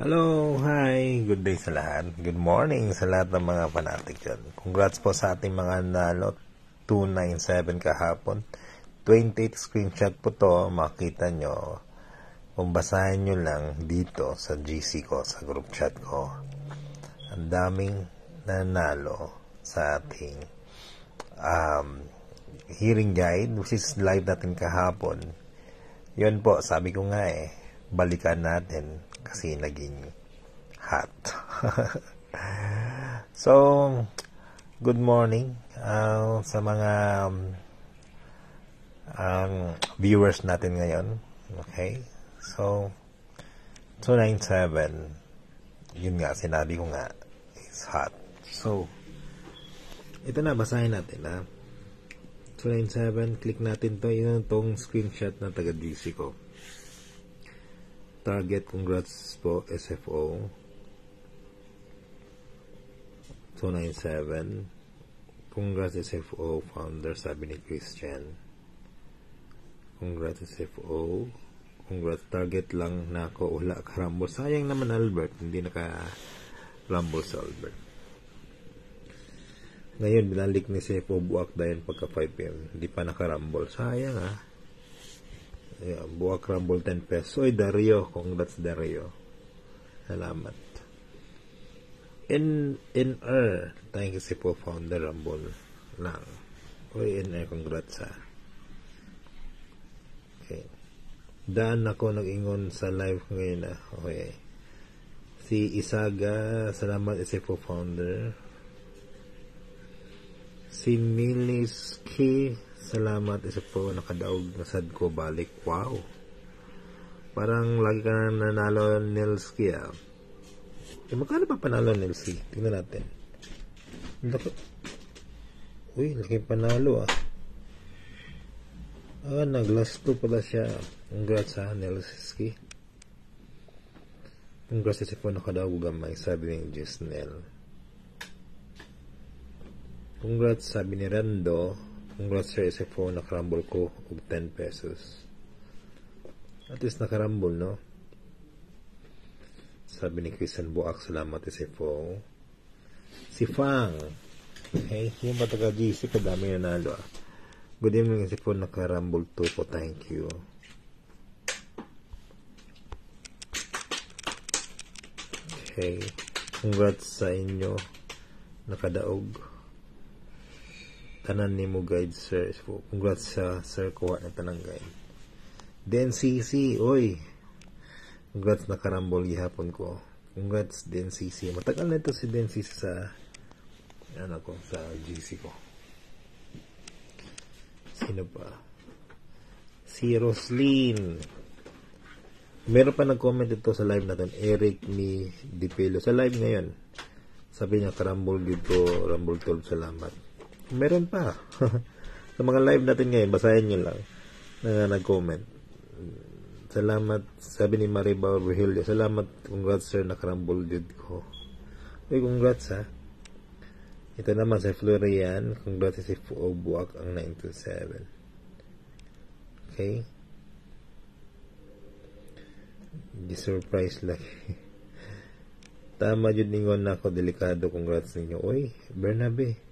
Hello, hi, good day sa lahat. Good morning sa lahat ng mga fanatic dyan. Congrats po sa ating mga nalo. 297 kahapon. 28 screenshot po to. Makita nyo. Kung basahin nyo lang dito sa GC ko, sa group chat ko. Ang daming nanalo sa ating hearing guide, which is live natin kahapon. Yun po, sabi ko nga balikan natin kasi naging hot. So, good morning sa mga viewers natin ngayon. Okay? So, 297, yun nga, sinabi ko nga, is hot. So, ito na, basahin natin ha. 297, click natin to, yun itong screenshot na taga-DC ko. Target, congrats po, SFO. 297. Congrats, SFO, founder, sabi ni Christian. Congrats, SFO. Congrats, target lang na ako, wala karambol. Sayang naman, Albert, hindi naka-rumble sa Albert. Ngayon, binalik ni SFO buwak dahil pagka 5 p.m. Hindi pa naka-rumble. Sayang buwak rumble 10 pesos. Oy, Dario. Congrats, Dario. Salamat. NR. Thank you po, founder rumble lang. Oy, NR. Congrats Okay. Daan ako nag-ingon sa live ngayon Okay. Si Isaga. Salamat, po, founder. Si Miliski, salamat, isa po nakadaog na sad ko balik. Wow, parang lagi ka na nanalo, Nilski magkano pa panalo, Nilski? Tingnan natin. Uy, laki panalo nag-last 2 pala siya. Congrats Nilski. Congrats, isa po nakadaog gamay, sabi ni Gisnel. Congrats, sabi ni Rando. Congrats sa SFO, nakarambol ko og 10 pesos. At least nakarambol, no? Sabi ni Christian Buak, salamat SFO. Si Fang. Okay, yung mataga GC, kadami na nalo Good evening SFO, nakarambol 2 po, thank you. Okay, congrats sa inyo, nakadaog tanan ni mo guide, sir. Congrats sa sir, kuha na tanang guide. Den CC, oy, congrats, nakarambol gihapon ko. Congrats Den CC. Matagal na ito si Den CC sa sa GC ko. Sino pa? Si Roslyn. Meron pa nag-comment ito sa live natin, Eric ni Dipelo sa live ngayon. Sabi niya karambol dito, Rumble 12, salamat. Meron pa. Sa mga live natin ngayon, basahin nyo lang na nag-comment. Salamat, sabi ni Maribel Virgilio. Salamat, congrats sir, nakarambol did ko. Uy, congrats Ito naman sa Florian. Congrats si Fuo Buak ang 927. Okay. Di-surprise lang. Tama yun ningon na ako, delikado. Congrats ninyo. Uy, Bernabe.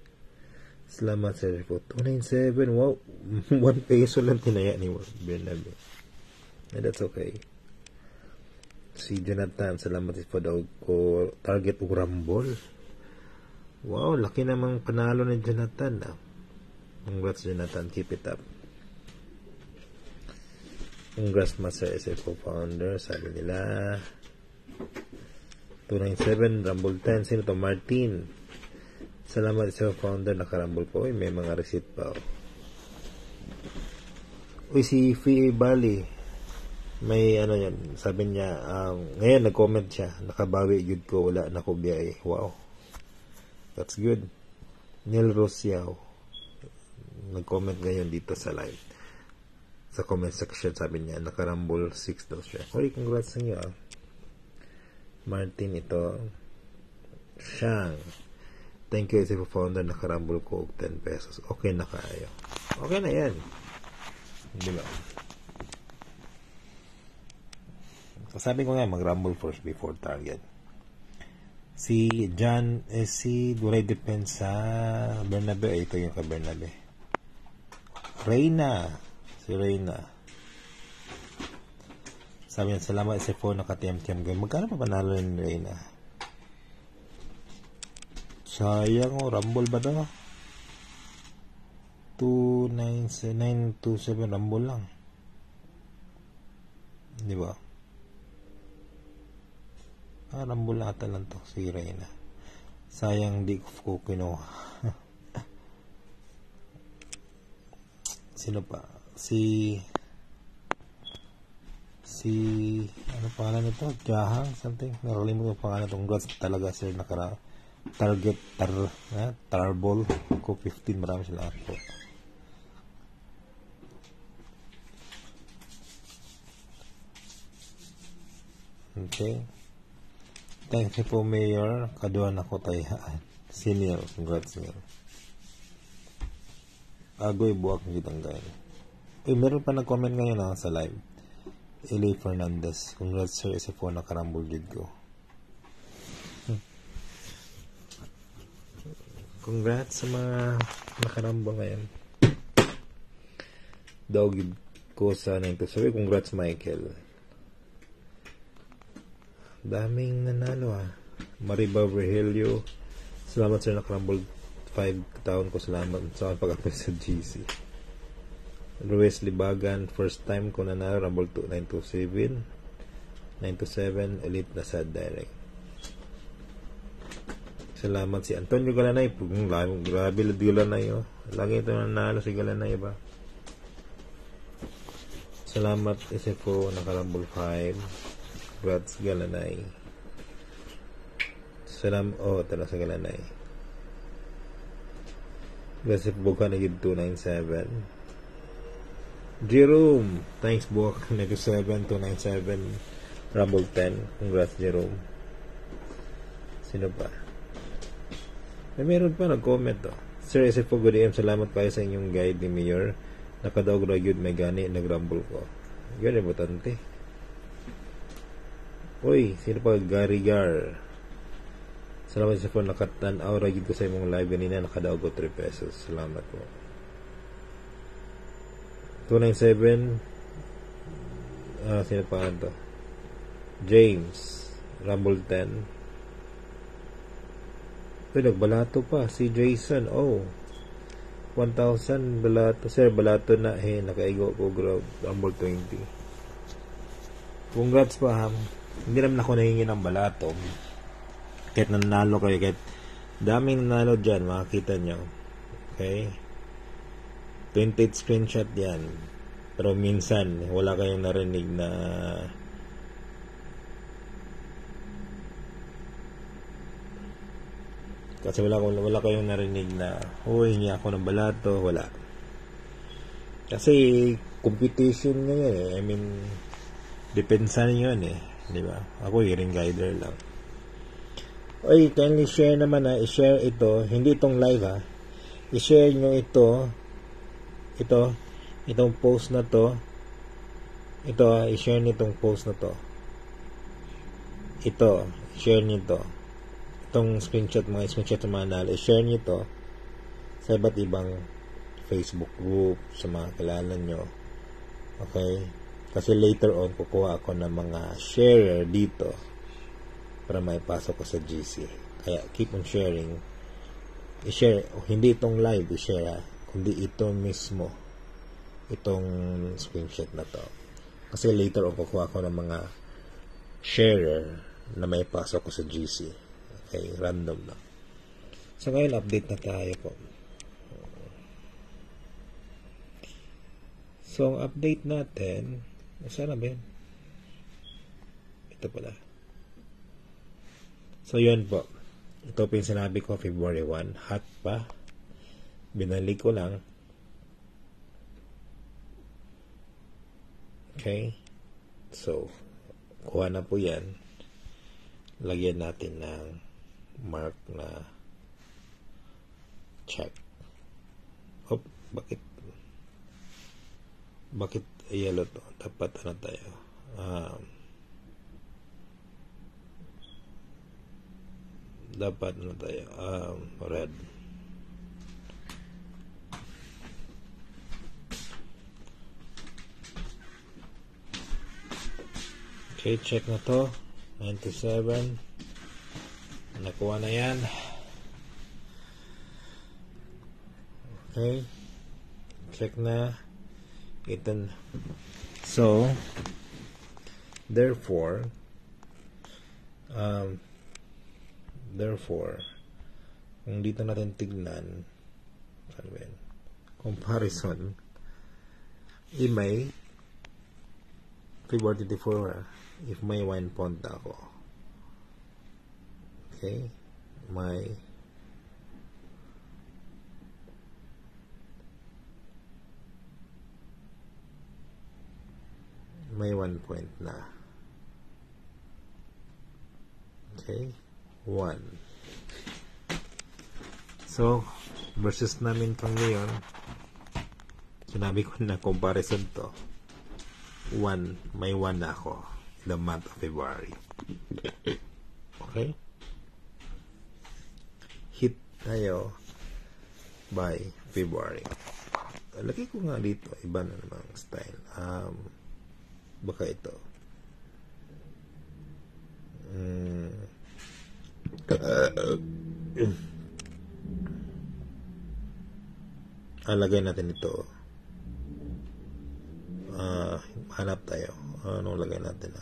Salamat sir po. 297. Wow. 1 peso lang tinaya ni Bernabe. That's okay. Si Jonathan. Salamat po daw ko. Target o rumble. Wow. Laki namang panalo ni Jonathan. Congrats Jonathan. Keep it up. Congrats Master SFO founder. Sabi nila 297. Rumble 10. Sino to? Martin. Salamat sa founder, nakarambol po. Uy, may mga receipt pa. Uy, si Fee Bali. May yan. Sabi niya, ngayon nag-comment siya. Nakabawi, good ko. Wala na ko biyay. Wow. That's good. Neil Rosiao. Nag-comment ngayon dito sa live. Sa comment section, sabi niya, nakarambol 6 daw siya. Uy, congrats sa inyo Martin, ito. Shang. Thank you, SFO founder, nakarambol ko 10 pesos. Okay na kayo. Okay na yan. Di ba? Sabi ko nga, mag-rumble first before target. Si John si Duray depends sa Bernabe. Ito yung ka Bernabe. Reyna. Si Reyna. Sabi niya, salamat sa phone naka-TM-TM game. Magkano pa panalo ni Reyna? Sayang rumble ba to? 2927 rumble lang. Di ba? Rumble lang ata lang to si Reyna. Sayang di ko kinuha. Sino pa? Si ano pangalan nito? Jahang something. Nakalimutan ko pangalan itong gods talaga sir target tarball ko 15 marami sila po. Okay. Thank you po Mayor. Kaduan ako tayhaan. Senior. Congrats nga. Agoy buwak ng kitang gaya. Meron pa nag-comment ngayon sa live. Eli Fernandez. Congrats sir. Isa po nakarambol gid ko. Congrats sa mga nakarambol ngayon. Daw gid ko sa 9 to sabi. Congrats Michael. Daming nanalo Mariba Virgilio. Salamat sir nakarambol 5 taon ko. Salamat sa pag-apply sa GC. Ruiz Libagan, first time ko nanalo rumble 927 elite na sa direct. Salamat si Antonio Galanay. Grabe Galanay lagi ito nanalo si Galanay ba. Salamat isa po nakarambol 5. Congrats Galanay. Tala sa Galanay. Kasi buka na gid 297. Jerome, thanks buka 97 297 Rumble 10. Congrats Jerome. Sino pa? Meron pa nag-comment Sir SFO good AM, salamat kayo sa inyong guide ni Mayor. Nakadaog ra gyud may gani nag-rumble ko. Yun importante. Uy, sino pa? Gary Gar. Salamat sa phone. Nakatan-aw ragid ko sa imong live ganina. Nakadaog ko 3 pesos. Salamat po. 297. Sino pa ito? James. Rumble 10. Uy, nagbalato pa. Si Jason. 1,000 balato. Sir, balato na. Nakaigo ko. Rumble 20. Congrats pa Hindi naman ako nahingi ng balato. Kahit nanalo kayo, kahit daming nanalo dyan, makikita nyo. Okay? 28 screenshot yan. Pero minsan, wala kayong narinig na kasi wala kayong narinig na hingi ako ng balato. Wala. Kasi competition ngayon I mean, depensan yun di ba? Ako ring guider lang. Oy, kindly share naman i-share ito, hindi itong live i-share nyo itong post na to. I-share nyo itong post na to. I-share nyo itong screenshot, mga screenshot sa mga nalo. I-share nyo ito sa iba't ibang Facebook group, sa mga kilala nyo. Okay? Kasi later on, kukuha ako ng mga sharer dito para maipasok ko sa GC. Kaya, keep on sharing. I-share, hindi itong live, i-share kundi ito mismo. Itong screenshot na to. Kasi later on, kukuha ako ng mga sharer na maipasok ko sa GC. Okay, random lang. So, ngayon, update na tayo po. So, ang update natin, sana ba yun? Ito pala. So, yun po. Ito po yung sinabi ko, February 1. Hot pa. Binalik ko lang. Okay. So, kuha na po yan. Lagyan natin ng mark na check. Bakit yellow to? Dapat ano tayo? dapat ano tayo, red. Okay, check na to. 97. Nakuha na yan. Okay. Check na. Ito. So, therefore, kung dito natin tignan, ano ba yan? Comparison, may February 24, if may 1 point ako. Okay? May 1 point na. Okay? 1. So, versus namin pang ngayon, sinabi ko na comparison to. 1, may 1 na ako in the month of February. Okay? Hit tayo by February. Lagay ko nga dito, iba na namang style. Baka ito. Lagay natin ito. Hanap tayo. Anong lagay natin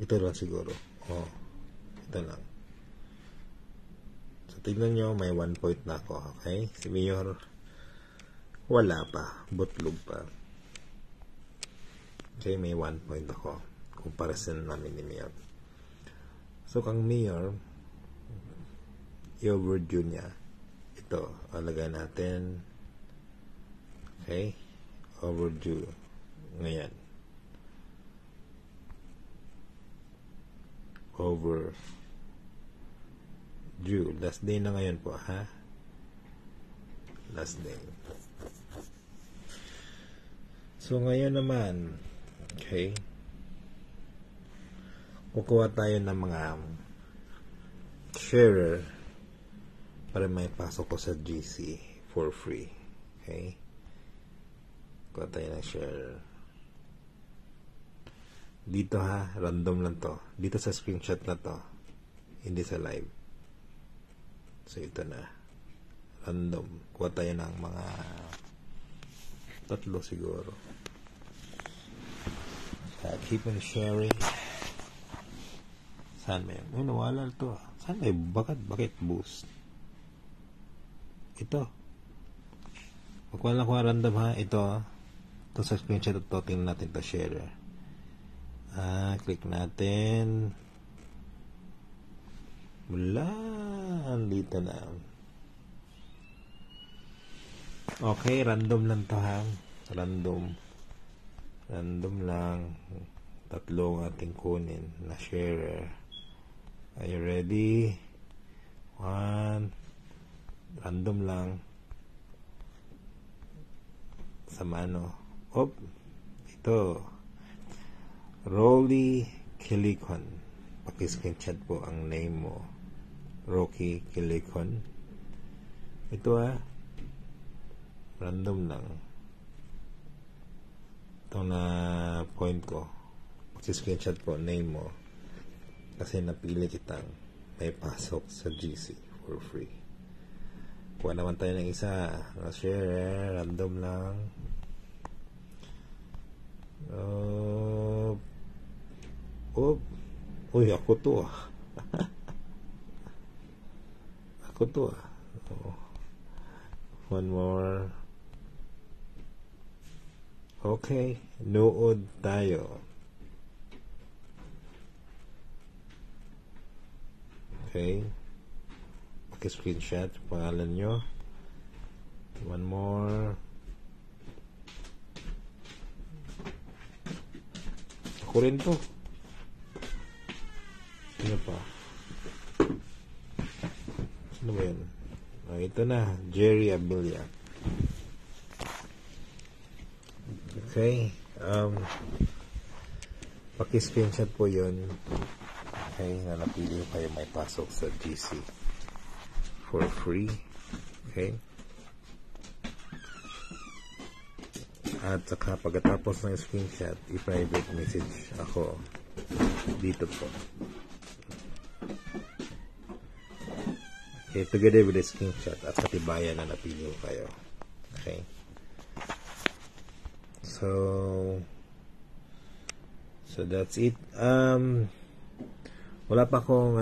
ito lang siguro. Ito lang. So, tignan nyo, may 1 point na ako. Okay? Si Mayor, wala pa. Butlog pa. Okay, may 1 point ako. Comparison namin ni Mayor. So, kang Mayor, i-overdue niya. Ito, alagay natin. Okay? Overdue. Ngayon. Overdue. Last day na ngayon po, ha? Last day. So, ngayon naman, okay, kukuha tayo ng mga sharer para may pasok ko sa GC for free. Okay? Kuha tayo ng sharer. Dito ha, random lang to. Dito sa screenshot na to. Hindi sa live. So, ito na. Random. Kuha tayo ng mga 3 siguro. Keep on sharing. Saan may? Ay, nawala ito. Saan may bucket boost? Ito. Magkuha lang ko random ha. Ito. Ito sa screenshot ito. Tingnan natin ito. Share. Click natin. Wala. Andito na. Okay. Random lang to ha. Random lang. 3 ating kunin na share. Are you ready? 1. Random lang. Sa mano. Ito. Rolly Kilikon. Paki-screenshot po ang name mo. Rocky Kilikon. Ito random lang. Ito na point ko. Paki-screenshot po name mo. Kasi napili kitang may pasok sa GC for free. Kuha naman tayo ng isa. Share. Random lang. Uy, ako to Ako to One more. Okay. Nood tayo. Okay. Paki-screenshot pangalan nyo. One more. Ako rin to. Ano pa? Ano ba yun? Ito na, Jerry Abilia. Okay. Paki-screenshot po yun. Okay, na napili kayo may pasok sa GC for free. Okay. At saka pagkatapos ng screenshot, i-private message ako dito po. Okay, together with the screenshot at katibayan na napili kayo. Okay. So that's it. Wala pa akong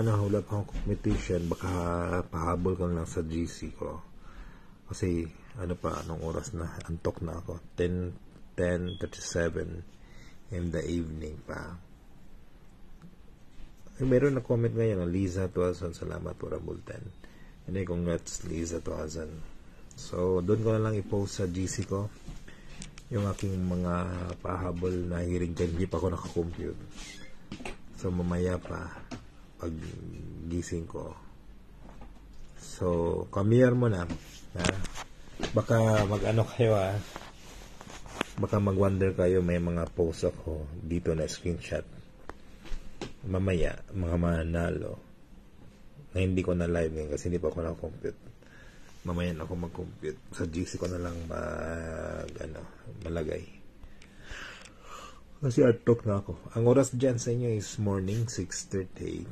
competition, baka pahabol ko lang sa GC ko. Kasi anong oras na, antok na ako. 10:37 in the evening pa. Meron na comment ngayon, Liza 2000, salamat for Rumble 10. And then congrats Liza 2000. So doon ko na lang i-post sa GC ko yung aking mga pahabol na hearing time. Hindi pa ako nakakompute. So mamaya pa pag gising ko. So come-here mo na. Baka kayo baka mag-wonder kayo, may mga post ako dito na screenshot mamaya, mga manalo na hindi ko na live ngayon kasi hindi pa ako nakakompute. Mamaya na ako mag-compute. Sa GC ko na lang malagay. Kasi antok na ako. Ang oras dyan sa inyo is morning 6:30.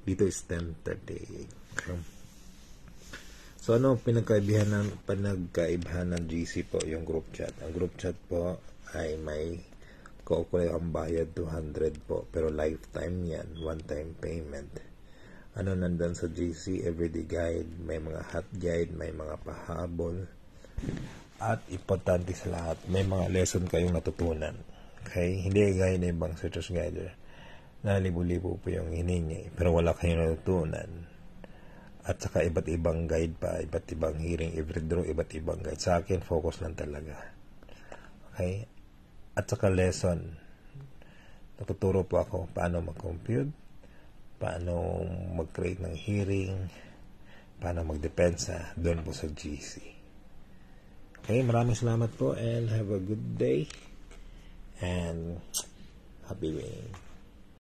Dito is 10:30. Okay. So pinagkaibahan ng GC po, yung group chat. Ang group chat po ay may kaukulay ang bayad 200 po. Pero lifetime yan. One time payment. Nandun sa GC, everyday guide, may mga hot guide, may mga pahabol, at importante sa lahat, may mga lesson kayong natutunan. Okay? Hindi gaya na ibang searchers guide na libo-libo po yung hiningi, pero wala kayong natutunan. At saka iba't ibang guide pa, iba't ibang hearing, every draw, iba't ibang guide. Sa akin, focus lang talaga. Okay? At saka lesson. Natuturo po ako paano mag-compute, paano mag-create ng hearing, paano magdepensa doon po sa GC. Okay, maraming salamat po and have a good day and happy winning.